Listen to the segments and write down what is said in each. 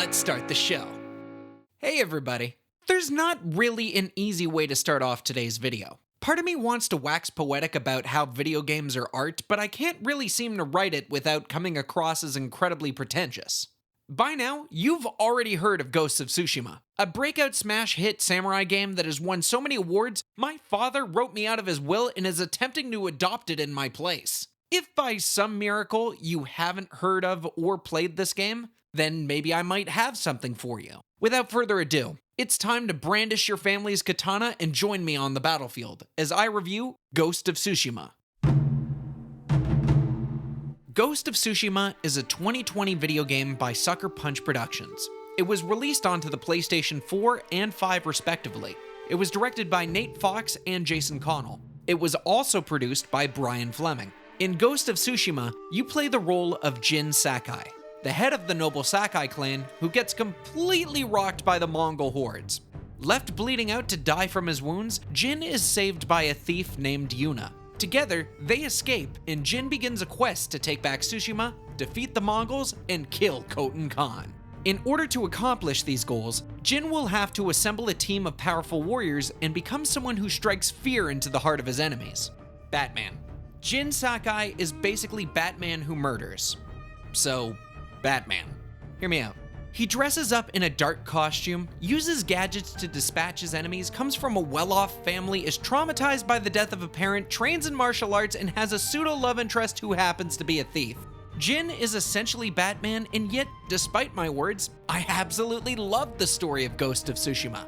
let's start the show. Hey everybody. There's not really an easy way to start off today's video. Part of me wants to wax poetic about how video games are art, but I can't really seem to write it without coming across as incredibly pretentious. By now, you've already heard of Ghost of Tsushima, a breakout smash hit samurai game that has won so many awards, my father wrote me out of his will and is attempting to adopt it in my place. If by some miracle you haven't heard of or played this game, then maybe I might have something for you. Without further ado, it's time to brandish your family's katana and join me on the battlefield as I review Ghost of Tsushima. Ghost of Tsushima is a 2020 video game by Sucker Punch Productions. It was released onto the PlayStation 4 and 5 respectively. It was directed by Nate Fox and Jason Connell. It was also produced by Brian Fleming. In Ghost of Tsushima, you play the role of Jin Sakai, the head of the noble Sakai clan who gets completely rocked by the Mongol hordes. Left bleeding out to die from his wounds, Jin is saved by a thief named Yuna. Together, they escape, and Jin begins a quest to take back Tsushima, defeat the Mongols, and kill Khotun Khan. In order to accomplish these goals, Jin will have to assemble a team of powerful warriors and become someone who strikes fear into the heart of his enemies. Batman. Jin Sakai is basically Batman who murders. So, Batman. Hear me out. He dresses up in a dark costume, uses gadgets to dispatch his enemies, comes from a well-off family, is traumatized by the death of a parent, trains in martial arts, and has a pseudo-love interest who happens to be a thief. Jin is essentially Batman, and yet, despite my words, I absolutely love the story of Ghost of Tsushima.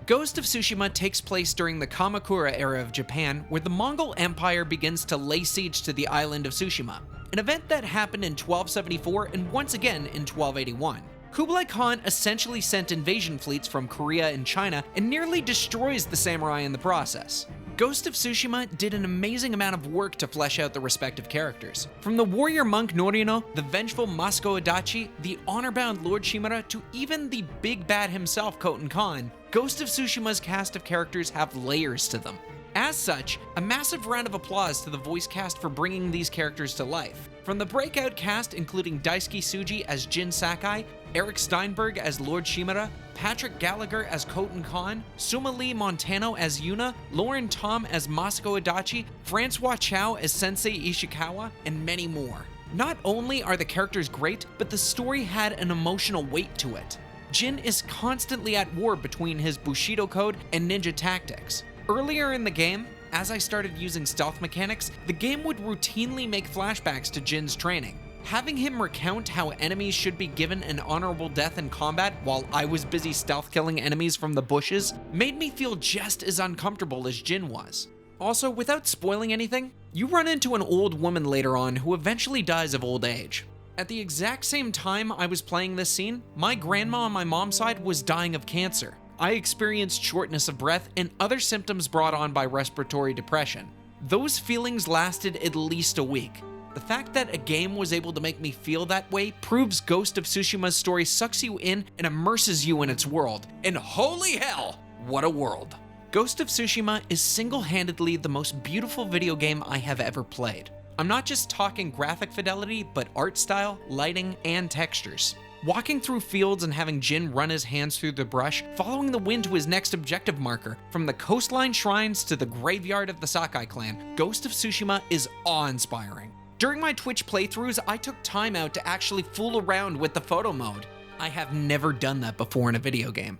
Ghost of Tsushima takes place during the Kamakura era of Japan, where the Mongol Empire begins to lay siege to the island of Tsushima, an event that happened in 1274 and once again in 1281. Kublai Khan essentially sent invasion fleets from Korea and China and nearly destroys the samurai in the process. Ghost of Tsushima did an amazing amount of work to flesh out the respective characters. From the warrior monk Norino, the vengeful Masako Adachi, the honor-bound Lord Shimura, to even the big bad himself, Khotun Khan, Ghost of Tsushima's cast of characters have layers to them. As such, a massive round of applause to the voice cast for bringing these characters to life. From the breakout cast including Daisuke Tsuji as Jin Sakai, Eric Steinberg as Lord Shimura, Patrick Gallagher as Khotun Khan, Suma Lee Montano as Yuna, Lauren Tom as Masako Adachi, Francois Chow as Sensei Ishikawa, and many more. Not only are the characters great, but the story had an emotional weight to it. Jin is constantly at war between his Bushido code and ninja tactics. Earlier in the game, as I started using stealth mechanics, the game would routinely make flashbacks to Jin's training. Having him recount how enemies should be given an honorable death in combat while I was busy stealth killing enemies from the bushes made me feel just as uncomfortable as Jin was. Also, without spoiling anything, you run into an old woman later on who eventually dies of old age. At the exact same time I was playing this scene, my grandma on my mom's side was dying of cancer. I experienced shortness of breath and other symptoms brought on by respiratory depression. Those feelings lasted at least a week. The fact that a game was able to make me feel that way proves Ghost of Tsushima's story sucks you in and immerses you in its world. And holy hell, what a world! Ghost of Tsushima is single-handedly the most beautiful video game I have ever played. I'm not just talking graphic fidelity, but art style, lighting, and textures. Walking through fields and having Jin run his hands through the brush, following the wind to his next objective marker, from the coastline shrines to the graveyard of the Sakai clan, Ghost of Tsushima is awe-inspiring. During my Twitch playthroughs, I took time out to actually fool around with the photo mode. I have never done that before in a video game.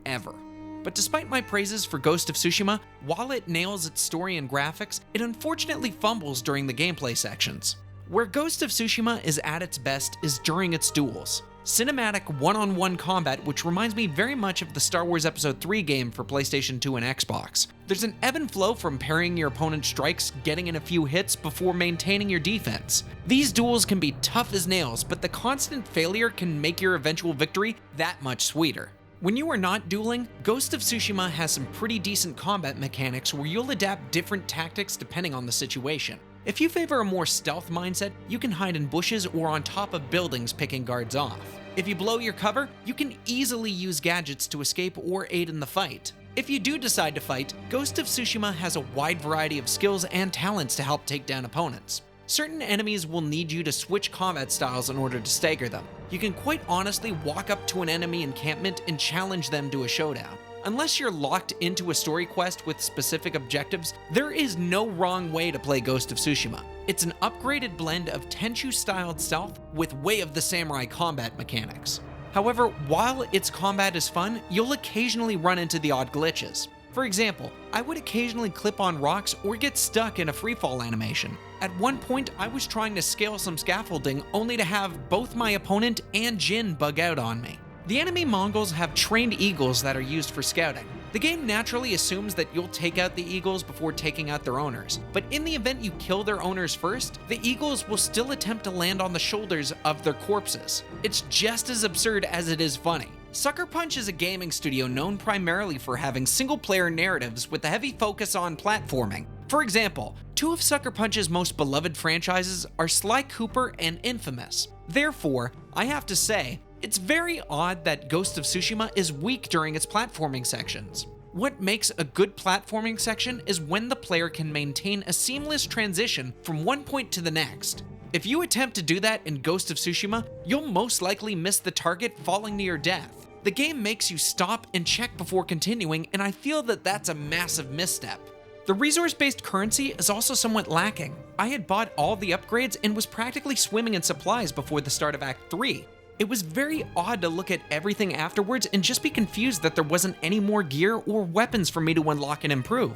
Ever. But despite my praises for Ghost of Tsushima, while it nails its story and graphics, it unfortunately fumbles during the gameplay sections. Where Ghost of Tsushima is at its best is during its duels. Cinematic one-on-one combat, which reminds me very much of the Star Wars Episode 3 game for PlayStation 2 and Xbox. There's an ebb and flow from parrying your opponent's strikes, getting in a few hits before maintaining your defense. These duels can be tough as nails, but the constant failure can make your eventual victory that much sweeter. When you are not dueling, Ghost of Tsushima has some pretty decent combat mechanics where you'll adapt different tactics depending on the situation. If you favor a more stealth mindset, you can hide in bushes or on top of buildings picking guards off. If you blow your cover, you can easily use gadgets to escape or aid in the fight. If you do decide to fight, Ghost of Tsushima has a wide variety of skills and talents to help take down opponents. certain enemies will need you to switch combat styles in order to stagger them. You can quite honestly walk up to an enemy encampment and challenge them to a showdown. Unless you're locked into a story quest with specific objectives, there is no wrong way to play Ghost of Tsushima. It's an upgraded blend of Tenchu-styled stealth with Way of the Samurai combat mechanics. However, while its combat is fun, you'll occasionally run into the odd glitches. For example, I would occasionally clip on rocks or get stuck in a freefall animation. At one point, I was trying to scale some scaffolding only to have both my opponent and Jin bug out on me. The enemy Mongols have trained eagles that are used for scouting. The game naturally assumes that you'll take out the eagles before taking out their owners, but in the event you kill their owners first, the eagles will still attempt to land on the shoulders of their corpses. It's just as absurd as it is funny. Sucker Punch is a gaming studio known primarily for having single-player narratives with a heavy focus on platforming. For example, two of Sucker Punch's most beloved franchises are Sly Cooper and Infamous. Therefore, I have to say, it's very odd that Ghost of Tsushima is weak during its platforming sections. What makes a good platforming section is when the player can maintain a seamless transition from one point to the next. If you attempt to do that in Ghost of Tsushima, you'll most likely miss the target falling to your death. The game makes you stop and check before continuing, and I feel that that's a massive misstep. The resource-based currency is also somewhat lacking. I had bought all the upgrades and was practically swimming in supplies before the start of Act 3. It was very odd to look at everything afterwards and just be confused that there wasn't any more gear or weapons for me to unlock and improve.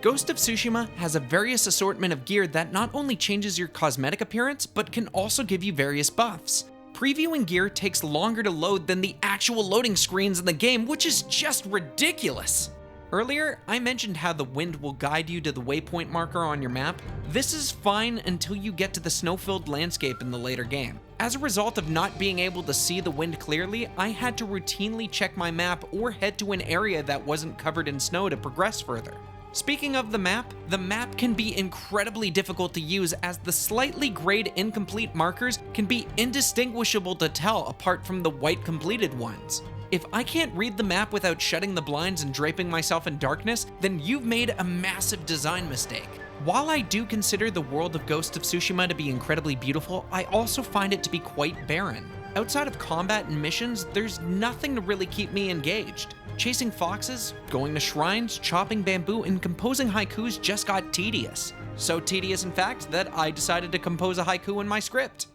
Ghost of Tsushima has a various assortment of gear that not only changes your cosmetic appearance, but can also give you various buffs. Previewing gear takes longer to load than the actual loading screens in the game, which is just ridiculous. Earlier, I mentioned how the wind will guide you to the waypoint marker on your map. This is fine until you get to the snow-filled landscape in the later game. As a result of not being able to see the wind clearly, I had to routinely check my map or head to an area that wasn't covered in snow to progress further. Speaking of the map can be incredibly difficult to use as the slightly grayed incomplete markers can be indistinguishable to tell apart from the white completed ones. If I can't read the map without shutting the blinds and draping myself in darkness, then you've made a massive design mistake. While I do consider the world of Ghost of Tsushima to be incredibly beautiful, I also find it to be quite barren. Outside of combat and missions, there's nothing to really keep me engaged. Chasing foxes, going to shrines, chopping bamboo, and composing haikus just got tedious. So tedious, in fact, that I decided to compose a haiku in my script.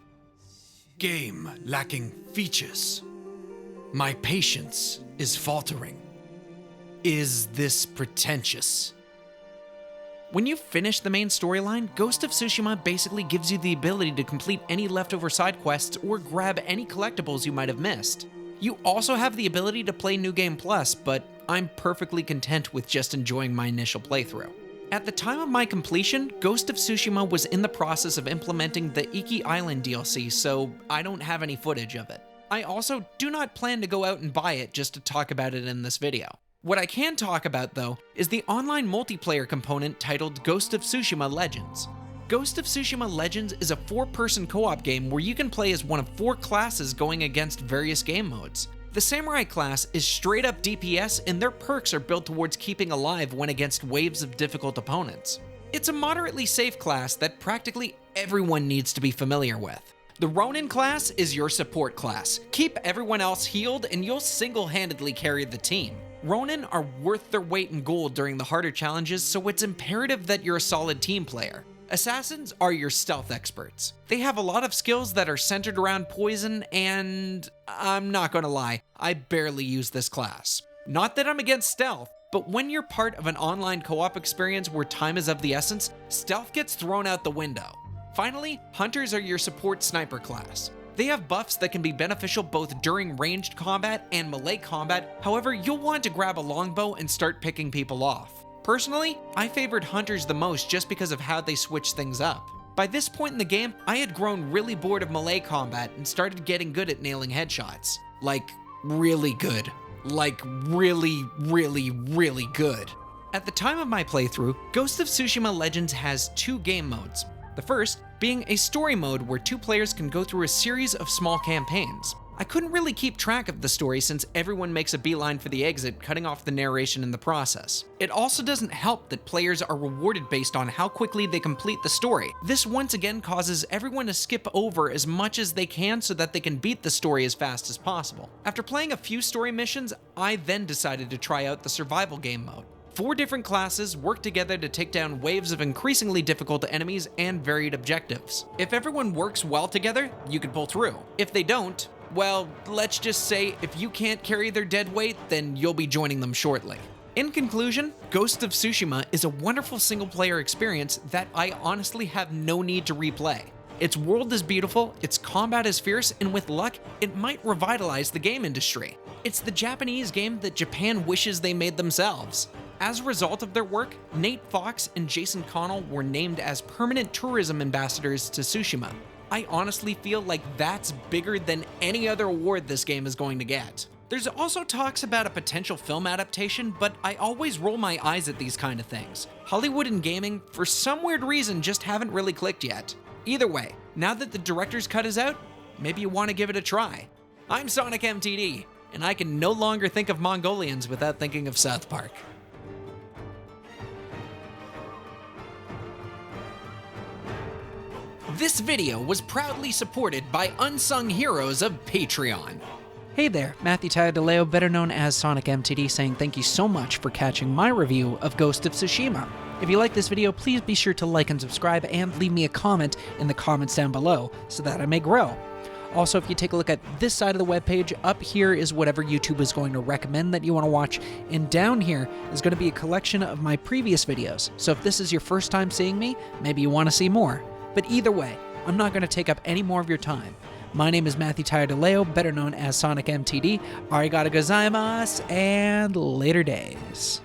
Game lacking features. My patience is faltering. Is this pretentious? When you finish the main storyline, Ghost of Tsushima basically gives you the ability to complete any leftover side quests or grab any collectibles you might have missed. You also have the ability to play New Game Plus, but I'm perfectly content with just enjoying my initial playthrough. At the time of my completion, Ghost of Tsushima was in the process of implementing the Iki Island DLC, so I don't have any footage of it. I also do not plan to go out and buy it just to talk about it in this video. What I can talk about, though, is the online multiplayer component titled Ghost of Tsushima Legends. Ghost of Tsushima Legends is a 4-person co-op game where you can play as one of 4 classes going against various game modes. The Samurai class is straight up DPS, and their perks are built towards keeping alive when against waves of difficult opponents. It's a moderately safe class that practically everyone needs to be familiar with. The Ronin class is your support class. Keep everyone else healed and you'll single-handedly carry the team. Ronin are worth their weight in gold during the harder challenges, so it's imperative that you're a solid team player. Assassins are your stealth experts. They have a lot of skills that are centered around poison, and I'm not gonna lie, I barely use this class. Not that I'm against stealth, but when you're part of an online co-op experience where time is of the essence, stealth gets thrown out the window. Finally, hunters are your support sniper class. They have buffs that can be beneficial both during ranged combat and melee combat, however, you'll want to grab a longbow and start picking people off. Personally, I favored hunters the most just because of how they switch things up. By this point in the game, I had grown really bored of melee combat and started getting good at nailing headshots. Like, really good. Like, really, really, really good. At the time of my playthrough, Ghost of Tsushima Legends has 2 game modes. The first being a story mode where 2 players can go through a series of small campaigns. I couldn't really keep track of the story since everyone makes a beeline for the exit, cutting off the narration in the process. It also doesn't help that players are rewarded based on how quickly they complete the story. This once again causes everyone to skip over as much as they can so that they can beat the story as fast as possible. After playing a few story missions, I then decided to try out the survival game mode. 4 different classes work together to take down waves of increasingly difficult enemies and varied objectives. If everyone works well together, you can pull through. If they don't, well, let's just say if you can't carry their dead weight, then you'll be joining them shortly. In conclusion, Ghost of Tsushima is a wonderful single-player experience that I honestly have no need to replay. Its world is beautiful, its combat is fierce, and with luck, it might revitalize the game industry. It's the Japanese game that Japan wishes they made themselves. As a result of their work, Nate Fox and Jason Connell were named as permanent tourism ambassadors to Tsushima. I honestly feel like that's bigger than any other award this game is going to get. There's also talks about a potential film adaptation, but I always roll my eyes at these kind of things. Hollywood and gaming, for some weird reason, just haven't really clicked yet. Either way, now that the director's cut is out, maybe you want to give it a try. I'm SonicMTD, and I can no longer think of Mongolians without thinking of South Park. This video was proudly supported by Unsung Heroes of Patreon. Hey there, Matthew DeLeo, better known as SonicMTD, saying thank you so much for catching my review of Ghost of Tsushima. If you like this video, please be sure to like and subscribe and leave me a comment in the comments down below so that I may grow. Also, if you take a look at this side of the webpage, up here is whatever YouTube is going to recommend that you want to watch, and down here is going to be a collection of my previous videos. So if this is your first time seeing me, maybe you want to see more. But either way, I'm not going to take up any more of your time. My name is Matthew DeLeo, better known as SonicMTD. Arigato gozaimasu, and later days.